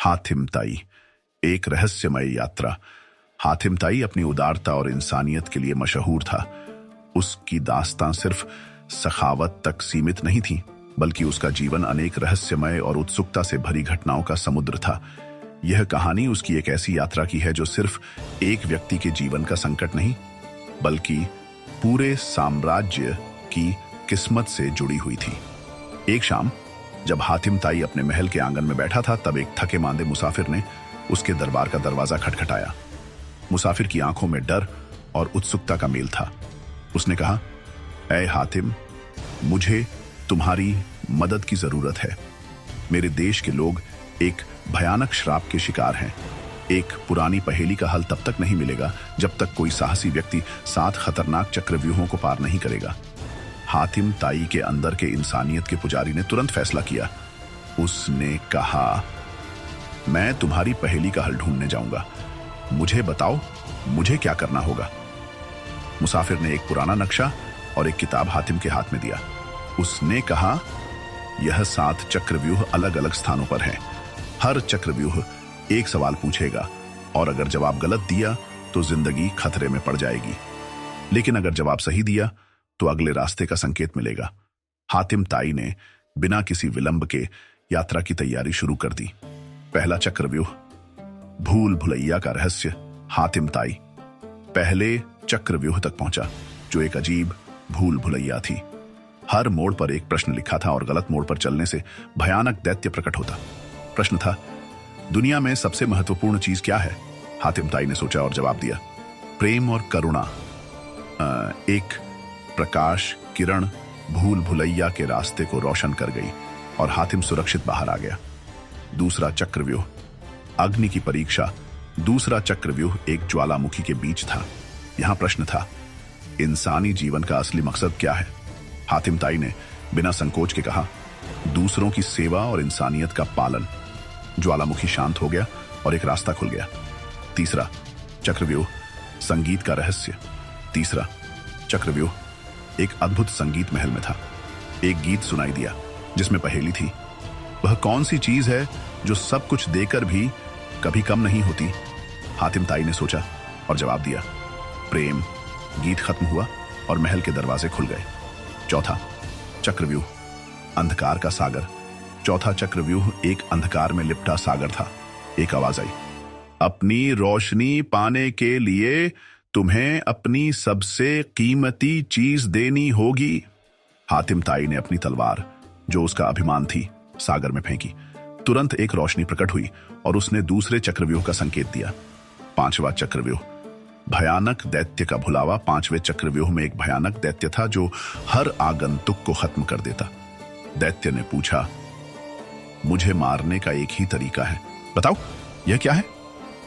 हातिम ताई, एक रहस्यमय यात्रा। हातिम ताई अपनी उदारता और इंसानियत के लिए मशहूर था। उसकी दास्तां सिर्फ सखावत तक सीमित नहीं थी, बल्कि उसका जीवन अनेक रहस्यमय और उत्सुकता से भरी घटनाओं का समुद्र था। यह कहानी उसकी एक ऐसी यात्रा की है जो सिर्फ एक व्यक्ति के जीवन का संकट नहीं, बल्कि पूरे साम्राज्य की किस्मत से जुड़ी हुई थी। एक शाम जब हातिम ताई अपने महल के आंगन में बैठा था, तब एक थके मांदे मुसाफिर ने उसके दरबार का दरवाजा खटखटाया। मुसाफिर की आंखों में डर और उत्सुकता का मेल था। उसने कहा, ऐ हातिम, मुझे तुम्हारी मदद की जरूरत है। मेरे देश के लोग एक भयानक श्राप के शिकार हैं। एक पुरानी पहेली का हल तब तक नहीं मिलेगा जब तक कोई साहसी व्यक्ति 7 खतरनाक चक्रव्यूहों को पार नहीं करेगा। हातिम ताई के अंदर के इंसानियत के पुजारी ने तुरंत फैसला किया। उसने कहा, मैं तुम्हारी पहेली का हल ढूंढने जाऊंगा। मुझे बताओ, मुझे क्या करना होगा। मुसाफिर ने एक पुराना नक्शा और एक किताब हातिम के हाथ में दिया। उसने कहा, यह 7 चक्रव्यूह अलग अलग स्थानों पर हैं। हर चक्रव्यूह एक सवाल पूछेगा और अगर जवाब गलत दिया तो जिंदगी खतरे में पड़ जाएगी, लेकिन अगर जवाब सही दिया तो अगले रास्ते का संकेत मिलेगा। हातिम ताई ने बिना किसी विलंब के यात्रा की तैयारी शुरू कर दी। पहला चक्रव्यूह, भूल भुलैया का रहस्य। हातिम ताई पहले चक्रव्यूह तक पहुंचा, जो एक अजीब भूल भुलैया थी। हर मोड़ पर एक प्रश्न लिखा था और गलत मोड़ पर चलने से भयानक दैत्य प्रकट होता। प्रश्न था, दुनिया में सबसे महत्वपूर्ण चीज क्या है? हातिम ताई ने सोचा और जवाब दिया, प्रेम और करुणा। एक प्रकाश किरण भूल भुलैया के रास्ते को रोशन कर गई और हातिम सुरक्षित बाहर आ गया। दूसरा चक्रव्यूह, अग्नि की परीक्षा। दूसरा चक्रव्यूह एक ज्वालामुखी के बीच था। यहां प्रश्न था, इंसानी जीवन का असली मकसद क्या है? हातिम ताई ने बिना संकोच के कहा, दूसरों की सेवा और इंसानियत का पालन। ज्वालामुखी शांत हो गया और एक रास्ता खुल गया। तीसरा चक्रव्यूह, संगीत का रहस्य। तीसरा चक्रव्यूह, एक अद्भुत संगीत महल में था। एक गीत सुनाई दिया जिसमें पहेली थी, वह कौन सी चीज है जो सब कुछ देकर भी कभी कम नहीं होती? हातिम ताई ने सोचा और जवाब दिया, प्रेम। गीत खत्म हुआ और महल के दरवाजे खुल गए। चौथा चक्रव्यूह, अंधकार का सागर। चौथा चक्रव्यूह एक अंधकार में लिपटा सागर था। एक आवाज आई, अपनी रोशनी पाने के लिए तुम्हें अपनी सबसे कीमती चीज देनी होगी। हातिम ताई ने अपनी तलवार, जो उसका अभिमान थी, सागर में फेंकी। तुरंत एक रोशनी प्रकट हुई और उसने दूसरे चक्रव्यूह का संकेत दिया। 5वां चक्रव्यूह, भयानक दैत्य का भुलावा। 5वें चक्रव्यूह में एक भयानक दैत्य था जो हर आगंतुक को खत्म कर देता। दैत्य ने पूछा, मुझे मारने का एक ही तरीका है, बताओ यह क्या है?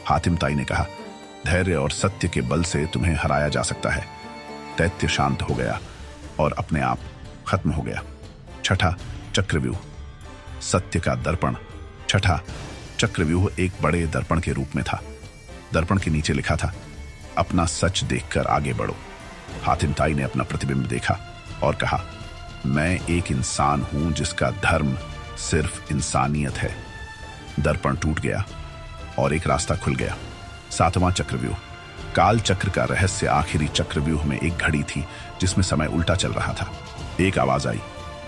हातिम ताई ने कहा, धैर्य और सत्य के बल से तुम्हें हराया जा सकता है। दैत्य शांत हो गया और अपने आप खत्म हो गया। छठा चक्रव्यूह, सत्य का दर्पण। छठा चक्रव्यूह एक बड़े दर्पण के रूप में था। दर्पण के नीचे लिखा था, अपना सच देखकर आगे बढ़ो। हातिम ताई ने अपना प्रतिबिंब देखा और कहा, मैं एक इंसान हूं जिसका धर्म सिर्फ इंसानियत है। दर्पण टूट गया और एक रास्ता खुल गया। 7वां चक्रव्यूह, काल चक्र का रहस्य। आखिरी चक्रव्यूह में एक घड़ी थी जिसमें समय उल्टा चल रहा था। एक आवाज आई,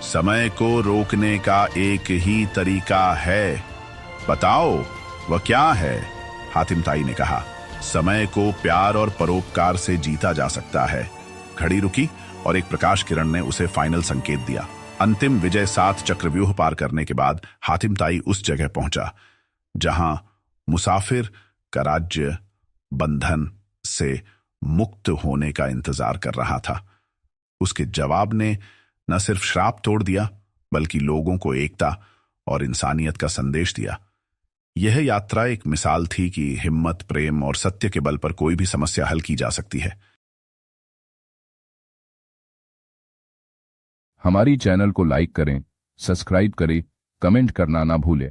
समय को रोकने का एक ही तरीका है, बताओ वह क्या है? हातिम ताई ने कहा, समय को प्यार और परोपकार से जीता जा सकता है। घड़ी रुकी और एक प्रकाश किरण ने उसे फाइनल संकेत दिया। अंतिम विजय। 7 चक्रव्यूह पार करने के बाद हातिम ताई उस जगह पहुंचा जहां मुसाफिर का राज्य बंधन से मुक्त होने का इंतजार कर रहा था। उसके जवाब ने न सिर्फ श्राप तोड़ दिया, बल्कि लोगों को एकता और इंसानियत का संदेश दिया। यह यात्रा एक मिसाल थी कि हिम्मत, प्रेम और सत्य के बल पर कोई भी समस्या हल की जा सकती है। हमारी चैनल को लाइक करें, सब्सक्राइब करें, कमेंट करना ना भूलें।